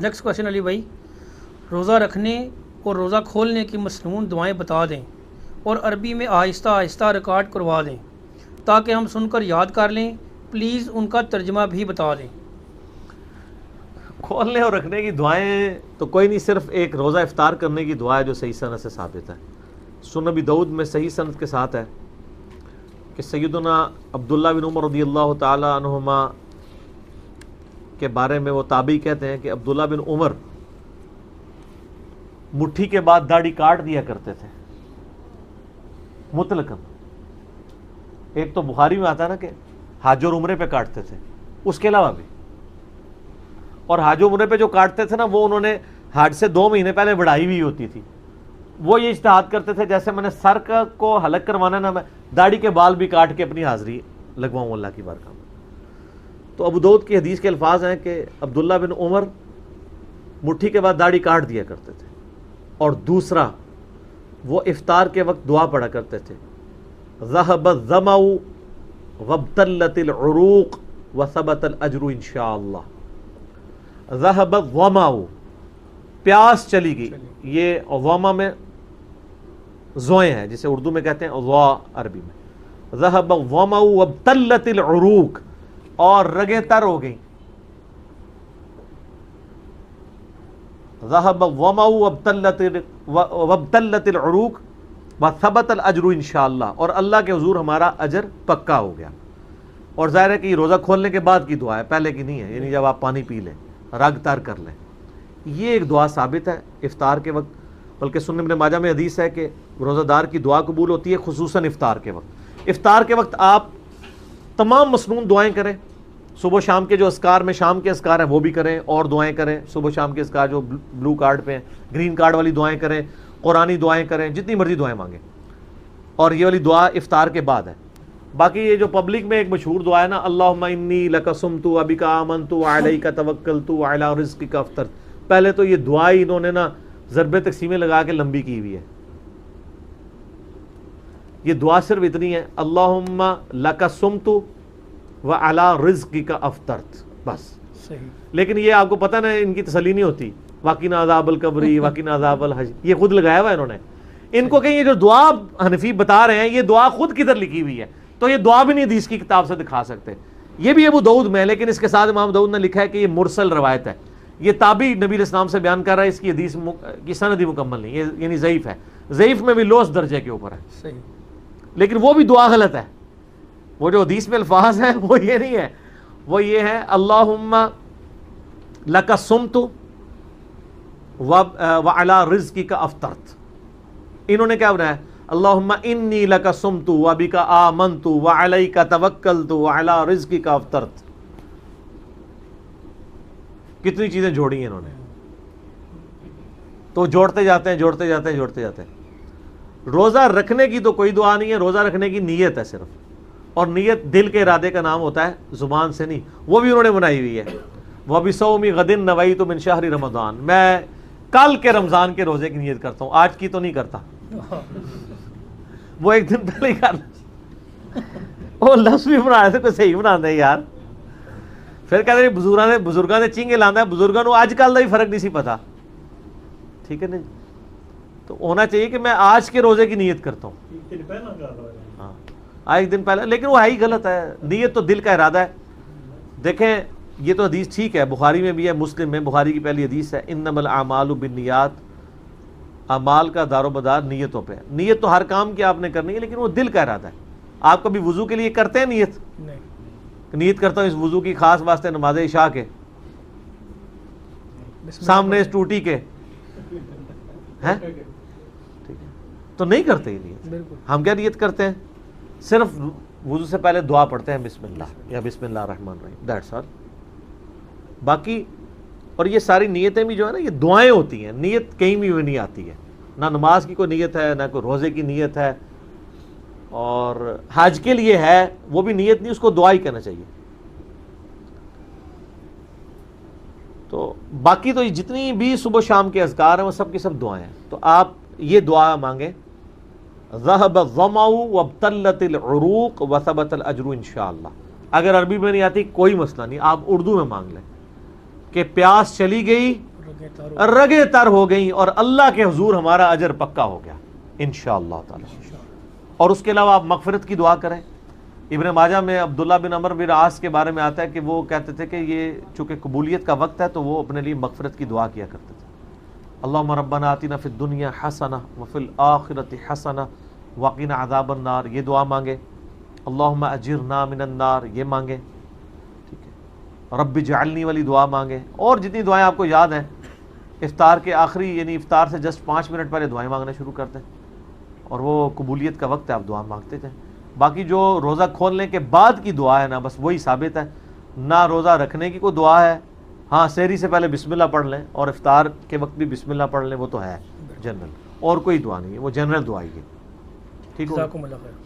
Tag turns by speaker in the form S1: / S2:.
S1: Next question علی بھائی، روزہ رکھنے اور روزہ کھولنے کی مصنون دعائیں بتا دیں اور عربی میں آہستہ آہستہ ریکارڈ کروا دیں تاکہ ہم سن کر یاد کر لیں، پلیز ان کا ترجمہ بھی بتا دیں۔
S2: کھولنے اور رکھنے کی دعائیں تو کوئی نہیں، صرف ایک روزہ افطار کرنے کی دعا ہے جو صحیح سند سے ثابت ہے۔ سنن ابی داؤد میں صحیح سند کے ساتھ ہے کہ سیدنا عبداللہ بن عمر رضی اللہ تعالی عنہما کے بارے میں وہ تابعی کہتے ہیں کہ عبداللہ بن عمر مٹھی کے بعد داڑھی کاٹ دیا کرتے تھے مطلقاً۔ ایک تو بخاری میں آتا ہے نا کہ حج اور عمرے پہ کاٹتے تھے، اس کے علاوہ بھی، اور حج و عمرے پہ جو کاٹتے تھے نا وہ انہوں نے حج سے 2 مہینے پہلے بڑھائی ہوئی ہوتی تھی۔ وہ یہ اجتہاد کرتے تھے جیسے میں نے سر کو حلق کروانا نا، میں داڑھی کے بال بھی کاٹ کے اپنی حاضری لگواؤں اللہ کی بارگاہ میں۔ تو ابو داؤد کی حدیث کے الفاظ ہیں کہ عبداللہ بن عمر مٹھی کے بعد داڑھی کاٹ دیا کرتے تھے، اور دوسرا وہ افطار کے وقت دعا پڑھا کرتے تھے، ذهب الظمأ وابتلت العروق وثبت الاجر انشاءاللہ۔ ذهب الظمأ، پیاس چلی گئی، یہ ظما میں زوئیں ہیں جسے اردو میں کہتے ہیں ضا عربی میں۔ ذهب الظمأ وابتلت العروق، اور رگیں تر ہو گئیں۔ ذهب الظمأ وابتلت العروق وثبت الاجر انشاءاللہ، اور اللہ کے حضور ہمارا اجر پکا ہو گیا۔ اور ظاہر ہے کہ یہ روزہ کھولنے کے بعد کی دعا ہے، پہلے کی نہیں ہے، یعنی جب آپ پانی پی لیں، رگ تر کر لیں، یہ ایک دعا ثابت ہے افطار کے وقت۔ بلکہ سنن ابن ماجہ میں حدیث ہے کہ روزہ دار کی دعا قبول ہوتی ہے خصوصاً افطار کے وقت۔ افطار کے وقت آپ تمام مسنون دعائیں کریں، صبح شام کے جو اذکار میں شام کے اذکار ہیں وہ بھی کریں، اور دعائیں کریں صبح شام کے اذکار جو بلو کارڈ پہ ہیں، گرین کارڈ والی دعائیں کریں، قرآنی دعائیں کریں، جتنی مرضی دعائیں مانگیں، اور یہ والی دعا افطار کے بعد ہے۔ باقی یہ جو پبلک میں ایک مشہور دعا ہے نا، اللہم انی لک صمت وبک آمنت وعلیک توکلت وعلی رزقک افطرت، پہلے تو یہ دعا ہی انہوں نے نا ضرب تقسیمیں لگا کے لمبی کی ہوئی ہے۔ یہ دعا صرف اتنی ہے، اللہم لک صمت وعلی رزقک افطرت، بس۔
S1: صحیح۔
S2: لیکن یہ آپ کو پتہ نا ان کی تسلی نہیں ہوتی، وقنا عذاب القبر وقنا عذاب الحج، یہ خود لگایا ہوا ہے انہوں نے۔ ان کو کہیں یہ جو دعا حنفی بتا رہے ہیں یہ دعا خود کدھر لکھی ہوئی ہے، تو یہ دعا بھی نہیں حدیث کی کتاب سے دکھا سکتے۔ یہ بھی ابو داؤد میں، لیکن اس کے ساتھ امام داؤد نے لکھا ہے کہ یہ مرسل روایت ہے، یہ تابعی نبی علیہ السلام سے بیان کر رہا ہے، اس کی حدیث کی سند مکمل نہیں، یہ یعنی ضعیف ہے، ضعیف میں بھی لوس درجے کے اوپر ہے۔
S1: صحیح۔
S2: لیکن وہ بھی دعا غلط ہے، وہ جو حدیث میں الفاظ ہیں وہ یہ نہیں ہے، وہ یہ ہے اللہم لک صمت وعلی رزقک افطرت۔ انہوں نے کیا بنایا، اللہم انی لک صمت وبک آمنت وعلیک توکلت وعلی رزقک افطرت۔ کتنی چیزیں جوڑی ہیں انہوں نے، تو جوڑتے جاتے ہیں جوڑتے جاتے ہیں جوڑتے جاتے ہیں۔ روزہ رکھنے کی تو کوئی دعا نہیں ہے، روزہ رکھنے کی نیت ہے صرف، اور نیت دل کے ارادے کا نام ہوتا ہے، زبان سے نہیں، وہ بھی انہوں نے بنائی ہوئی ہے۔ وَبِصَوْمِ غَدٍ نَوَيْتُ مِنْ شَهْرِ رمضان، میں کل کے رمضان کے روزے کی نیت کرتا ہوں، آج کی تو نہیں کرتا، وہ ایک دن پہلے ہی کر وہ لفظ بھی بنا رہے تھے، کوئی صحیح بنا دے یار، پھر کہتے ہیں بزرگاں نے چنگے لانا ہے، بزرگاں کو آج کل کا بھی فرق نہیں سی پتا، ٹھیک ہے نا؟ تو ہونا چاہیے کہ میں آج کے روزے کی نیت کرتا ہوں، ہاں ایک دن پہلے، لیکن وہ ہے ہی غلط ہے، نیت تو دل کا ارادہ ہے۔ دیکھیں یہ تو حدیث ٹھیک ہے، بخاری میں بھی ہے، مسلم میں، بخاری کی پہلی حدیث ہے، انما الاعمال بالنیات، اعمال کا دار و مدار نیتوں پہ ہے۔ نیت تو ہر کام کی آپ نے کرنی ہے، لیکن وہ دل کا ارادہ ہے۔ آپ کبھی وضو کے لیے کرتے ہیں نیت؟ نیت کرتا ہوں اس وضو کی خاص واسطے نماز عشاء کے، سامنے اس ٹوٹی کے، ہیں تو نہیں کرتے ہی نیت۔ ہم کیا نیت کرتے ہیں؟ صرف وضو سے پہلے دعا پڑھتے ہیں، بسم اللہ یا بسم اللہ الرحمن الرحیم، دیٹس آل۔ باقی اور یہ ساری نیتیں بھی جو ہے نا یہ دعائیں ہوتی ہیں، نیت کہیں بھی نہیں آتی ہے، نہ نماز کی کوئی نیت ہے، نہ کوئی روزے کی نیت ہے، اور حج کے لیے ہے وہ بھی نیت نہیں، اس کو دعا ہی کہنا چاہیے۔ تو باقی تو جتنی بھی صبح شام کے اذکار ہیں وہ سب کی سب دعائیں ہیں، تو آپ یہ دعا مانگیں، ذهب الظمأ وابتلت العروق وثبت الاجر انشاءاللہ۔ اگر عربی میں نہیں آتی کوئی مسئلہ نہیں، آپ اردو میں مانگ لیں کہ پیاس چلی گئی رگیں تر ہو گئیں اور اللہ کے حضور ہمارا اجر پکا ہو گیا انشاءاللہ تعالی۔ اور اس کے علاوہ آپ مغفرت کی دعا کریں۔ ابن ماجہ میں عبداللہ بن عمر بن عاص کے بارے میں آتا ہے کہ وہ کہتے تھے کہ یہ چونکہ قبولیت کا وقت ہے تو وہ اپنے لیے مغفرت کی دعا کیا کرتے تھے۔ اللہم ربنا آتنا فی الدنیا حسنہ وفی الآخرۃ حسنہ وقنا عذاب النار، یہ دعا مانگے۔ اللہم اجرنا من النار، یہ مانگے، ٹھیک ہے۔ رب اجعلنی والی دعا مانگے، اور جتنی دعائیں آپ کو یاد ہیں افطار کے آخری یعنی افطار سے جسٹ 5 منٹ پہلے دعائیں مانگنا شروع کر دیں، اور وہ قبولیت کا وقت ہے، آپ دعا مانگتے جائیں۔ باقی جو روزہ کھولنے کے بعد کی دعا ہے نا، بس وہی ثابت ہے، نہ روزہ رکھنے کی کوئی دعا ہے۔ ہاں سحری سے پہلے بسم اللہ پڑھ لیں اور افطار کے وقت بھی بسم اللہ پڑھ لیں، وہ تو ہے جنرل، اور کوئی دعا نہیں ہے، وہ جنرل دعا ہی ہے، ٹھیک ہو؟
S1: جزاکم اللہ خیر۔